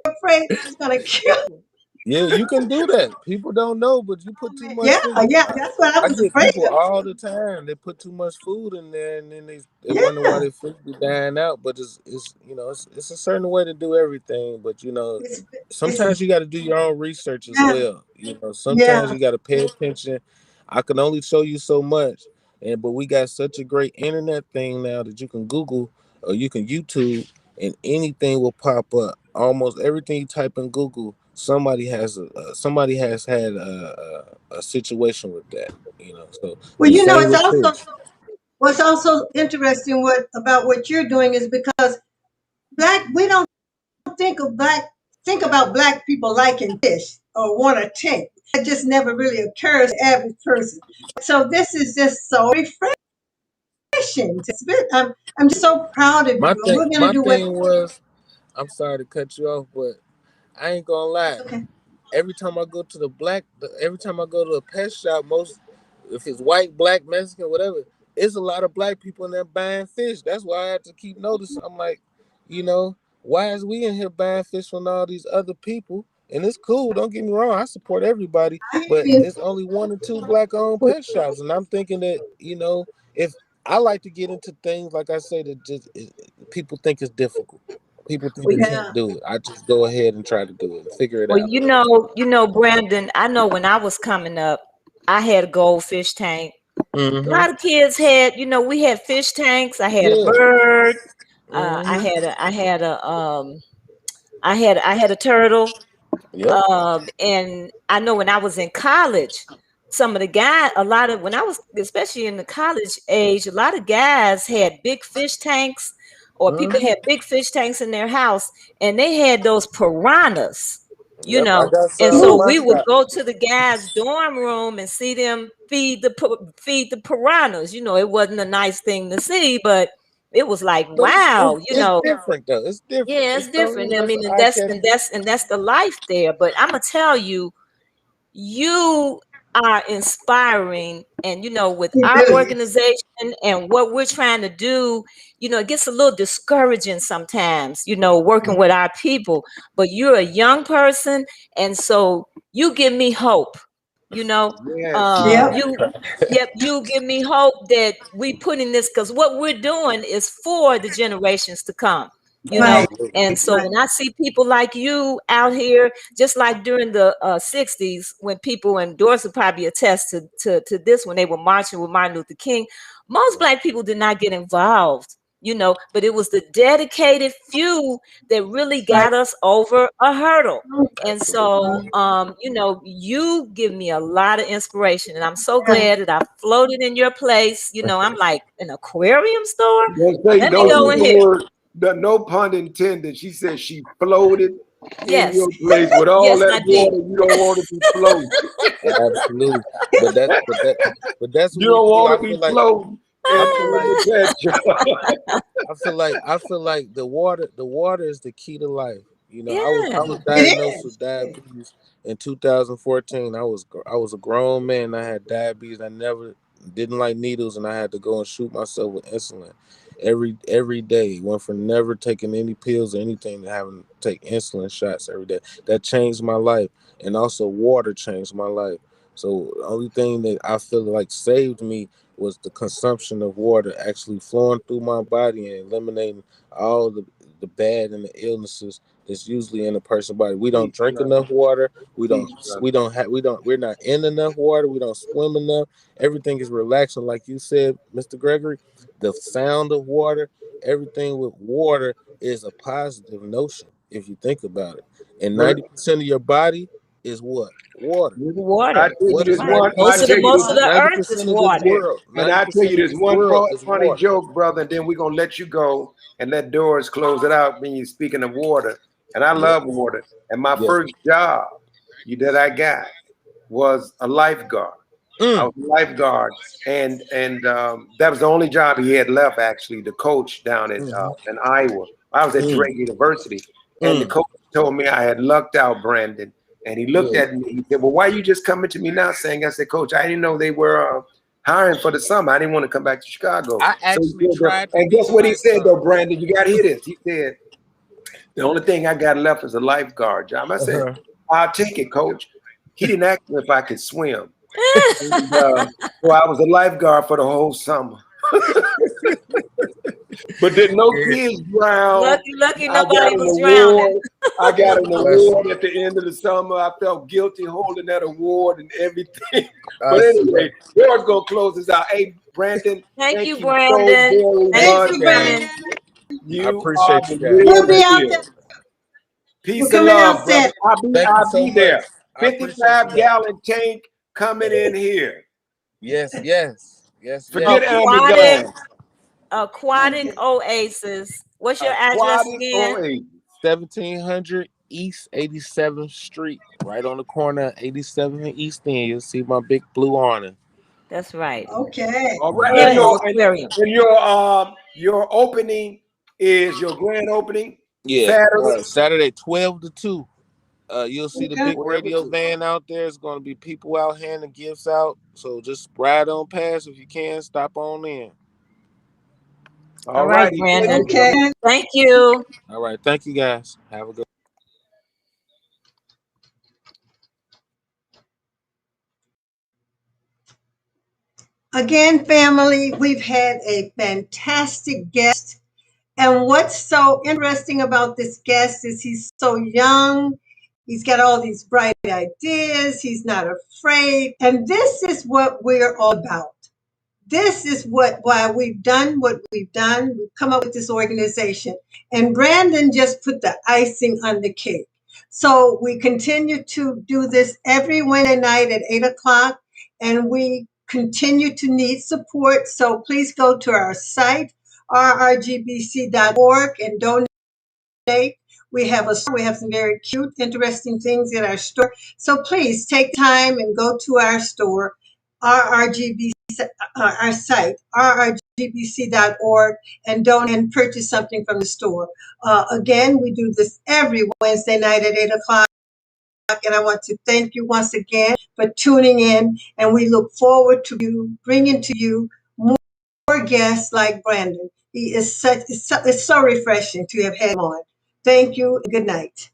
afraid I was going to kill her. Yeah, you can do that. People don't know, but you put too much Yeah, food. yeah, that's what I I was get afraid people of. all the time. They put too much food in there, and then they wonder why Yeah, their food be dying out. But it's a certain way to do everything. But it's, it's sometimes you got to do your own research as yeah, well. Sometimes yeah. you got to pay attention. I can only show you so much, but we got such a great internet thing now that you can Google or you can YouTube, and anything will pop up. Almost everything you type in Google, somebody has had a situation with that. So Well, the same with fish. what's also interesting about what you're doing is because we don't think of black think about black people liking fish or want a tank. That just never really occurs to the average person. So this is just so refreshing. I'm just so proud of My you, and thing, we're gonna my do what. thing was, I'm sorry to cut you off, but I ain't gonna lie. Okay. Every time I go to a pet shop, most if it's white, black, Mexican, whatever, it's a lot of black people in there buying fish. That's why I have to keep noticing. I'm like, you know, why is we in here buying fish from all these other people? And it's cool. Don't get me wrong. I support everybody, I hear but you. it's only one or two black-owned pet shops, and I'm thinking that if I like to get into things like I say that people think it's difficult. People think Well, they can't Yeah. do it. I just go ahead and try to do it and figure it well, out. Brandon, I know when I was coming up, I had a goldfish tank. A Mm-hmm. lot of kids had, we had fish tanks. I had a Yeah. bird. I Mm-hmm. had I had a turtle. Yep. And I know when I was in college, some of the guys, a lot of when I was, especially in the college age, a lot of guys had big fish tanks, or people Mm-hmm. had big fish tanks in their house, and they had those piranhas, you Yep. I know. got And some in so Ooh, my we would shop. go to the guys' dorm room and see them feed the piranhas. It wasn't a nice thing to see, but it was like, But wow, it's different though. It's different. yeah, it's It's so different. I that's mean, an and eye that's catch. and that's and that's the life there. But I'm gonna tell you, you are inspiring, and with you our do. organization and what we're trying to do, it gets a little discouraging sometimes, working with our people. But you're a young person, and so you give me hope, you know Yes. Yep. you yep, you give me hope that we put in this, because what we're doing is for the generations to come, you know Right. Absolutely. and so Right. when I see people like you out here, just like during the 60s, when people, and Doris would probably attest to this, when they were marching with Martin Luther King, most Black people did not get involved, but it was the dedicated few that really Right. got us over a hurdle. And Absolutely. so, you give me a lot of inspiration, and I'm so Yeah. glad that I floated in your place. I'm like, an aquarium store. Let me Don't go use in the here. word, no pun intended. She said she floated in Yes, your place with all yes, that I did. water. You don't want to be floating. Absolutely. But that's You what we don't do. want I to be feel like floating I in, feel in like the pet shop. I feel like the water is the key to life. I was Yeah. It diagnosed is. with diabetes in 2014. I was a grown man. I had diabetes. I never didn't like needles, and I had to go and shoot myself with insulin every day. Went from never taking any pills or anything to having to take insulin shots every day. That changed my life, and also water changed my life. So the only thing that I feel like saved me was the consumption of water actually flowing through my body and eliminating all the bad and the illnesses that's usually in a person's body. We don't Teach, drink brother. enough water. We don't Teach, brother. we don't have we don't we're not in enough water. We don't swim enough. Everything is relaxing, like you said, Mr. Gregory. The sound of water, everything with water is a positive notion if you think about it. And Well, 90% of your body is what? Water. I Water. tell you What this is Right. one. ninety I Most of percent the tell of you this? most this. of the Ninety earth is percent of this water. world. And Ninety I tell percent you of this this one world is funny water. joke, brother, and then we're gonna let you go and let Doris close it out when you're speaking of water. And I Yep. love water. And my Yes. first job that I got was a lifeguard. I Mm. was a lifeguard, and that was the only job he had left. Actually, the coach down Mm-hmm. in Iowa. I was at Mm. Drake University, and the Mm. coach told me I had lucked out, Brandon. And he looked Yeah. at me. He said, "Well, why you just coming to me now?" Saying, "I said, Coach, I didn't know they were hiring for the summer. I didn't want to come back to Chicago." I So he actually said, tried to and be guess a what he said though, lifeguard. Brandon? You got to hear this. He said, "The only thing I got left is a lifeguard job." I said, Uh-huh. "I'll take it, Coach." He didn't ask me if I could swim. And so I was a lifeguard for the whole summer. But did no Yeah. kids drown. Lucky, lucky, I got nobody an was drowning. award. I got What a an blessing. award at the end of the summer. I felt guilty holding that award and everything. I But see that. anyway, George gonna close this out. Hey, Brandon, Thank thank you, you so Brandon. very Thank you Thank much, for you, man. coming. Brandon. I You are appreciate the you guys. We'll real be out deal. there. We're Peace and coming love, out brother. Saturday. Thank you I'll so be much. there. I appreciate you 55 guys. gallon tank coming in here. Yes, yes, yes, Forget yes. Aquatic, Amazon. Aquatic Oasis. What's your address Aquatic again? Oasis. 1700 East 87th Street, right on the corner of 87th and East End. You'll see my big blue awning. That's right. Okay. All right, Near and the Good. aquarium. your opening is your grand opening Yeah, Saturday. Saturday 12 to 2. You'll see the Okay. big Whatever radio to. van out there. It's going to be people out handing gifts out. So just ride on past if you can. Stop on in. All All right, righty, thank Brandon. you, brother. Okay. Thank you. All right. Thank you guys. Have a good Again, family, we've had a fantastic guest. And what's so interesting about this guest is he's so young He's got all these bright ideas. He's not afraid. And this is what we're all about. This is why we've done what we've done. We've come up with this organization. And Brandon just put the icing on the cake. So we continue to do this every Wednesday night at 8 o'clock. And we continue to need support. So please go to our site, rrgbc.org, and donate. We have a store. We have some very cute, interesting things in our store. So please take time and go to our store, RRGBC, our site, rrgbc.org, and donate and purchase something from the store. Again, we do this every Wednesday night at 8 o'clock. And I want to thank you once again for tuning in. And we look forward to you bringing to you more guests like Brandon. He is it's so refreshing to have had him on. Thank you and good night.